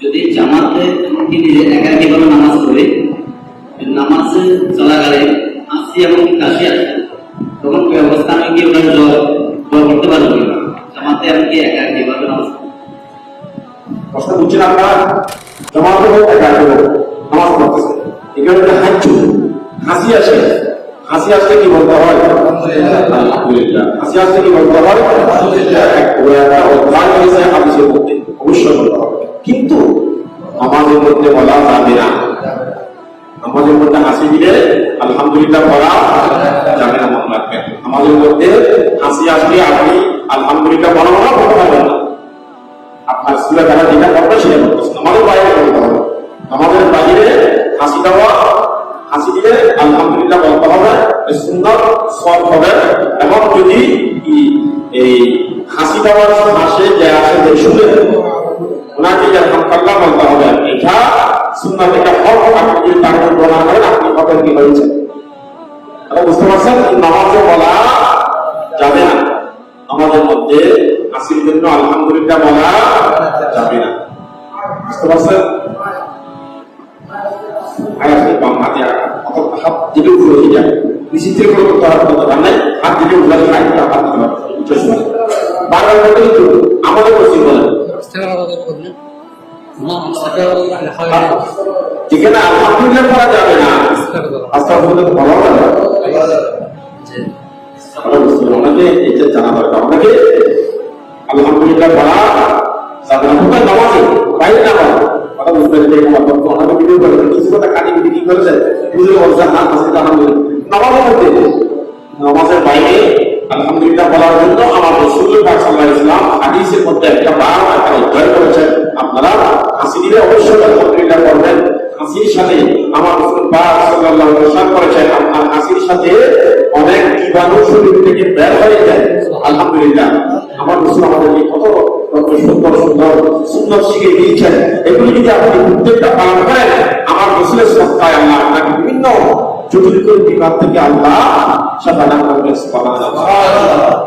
যদি জামাতে এমনকি নিজে একাকীভাবে নামাজ পড়ে, নামাজ চলাকালে হাসি এবং কাশি আসে, তখন কি অবস্থা আমি কি ওটা জ্বর করতে পারবো কিনা? জামাতে এমনকি একাকীভাবে নামাজ প্রশ্ন বুঝছেন আপনারা? জামাতে হোক একাকী হোক নামাজ পড়তেছে, এখানে একটা হাসি আসে, হাসি আসলে কি বলতে হয়? আলহামদুলিল্লাহ। হাসি আসলে কি বলতে হয়? হাদিসের মধ্যে অবশ্যই বলতে হবে, কিন্তু নামাজের মধ্যে বলা যাবে না। নামাজের মধ্যে হাসি দিলে আলহামদুলিল্লাহ বলা যাবে না, মনে রাখবেন। নামাজের মধ্যে হাসি আসলে আপনি আলহামদুলিল্লাহ বলা বলতে পারবেন না। আপনার সূরা যারা যেটা করবে সেটা করতেছে, আমাদের বাইরে বলতে হবে। আমাদের বাইরে হাসি দেওয়া, হাসি দিলে আলহামদুলিল্লাহ বলতে হবে, সুন্নাত সওয়াব হবে। এবং যদি এই হাসি দেওয়ার হাসে যে আসে যে শুনে ওনাকে আলহামদুলিল্লাহ বলতে হবে, এটা সুন্নাত, এটা হক। আপনি যদি তাকে বলা করেন আপনি হকের কি হয়েছে, বুঝতে পারছেন? নামাজে বলা যাবে না, আমাদের মধ্যে হাসির জন্য আলহামদুলিল্লাহ বলা যাবে না, বুঝতে পারছেন? হাত দিলে উঠে হয়ে যায়, নিশ্চিতের কোনো কথা নাই। হাত দিলে উঠে হাত বারবার আমাদের পশ্চিম বলেন ঠিক না, আলহামদুলিল্লাহ করা যাবে না। আস্তে আস্তে ভালো হবে না, ওনাকে এটা জানা দরকার। ওনাকে আলহামদুলিল্লাহ বলা যাবে না, কোথায় নামাজে বাইরে নামাজ কথা বুঝতে ওনাকে ভিডিও করে কিছু কথা কাটি কি করেছে বুঝলে বলছে না নামাজের মধ্যে, নামাজের বাইরে আলহামদুলিল্লাহ বলার জন্য আমার রাসূল পাক সাল্লাল্লাহু আলাইহি ওয়াসাল্লাম হাদিসের মধ্যে একটা অধ্যায় করেছেন। আপনারা হাসি দিলে অবশ্যই আলহামদুলিল্লাহ করবেন। হাসির সাথে আমার রাসূল পাক সাল্লাল্লাহু আলাইহি ওয়াসাল্লাম করেছেন, আপনার হাসির সাথে অনেক জীবাণু শরীর থেকে বের হয়ে যায়। আলহামদুলিল্লাহ আমার রাসূল আমাদেরকে কত সুন্দর সুন্দর সুন্নাত শিখিয়ে দিয়েছেন। এগুলি যদি আপনি প্রত্যেকটা পালন করেন, আমার রাসূলের সত্তায় আল্লাহ আপনাকে বিভিন্ন জটিল বিপদ থেকে আল্লাহ সাফা দান করবেন। সুবহানাল্লাহ।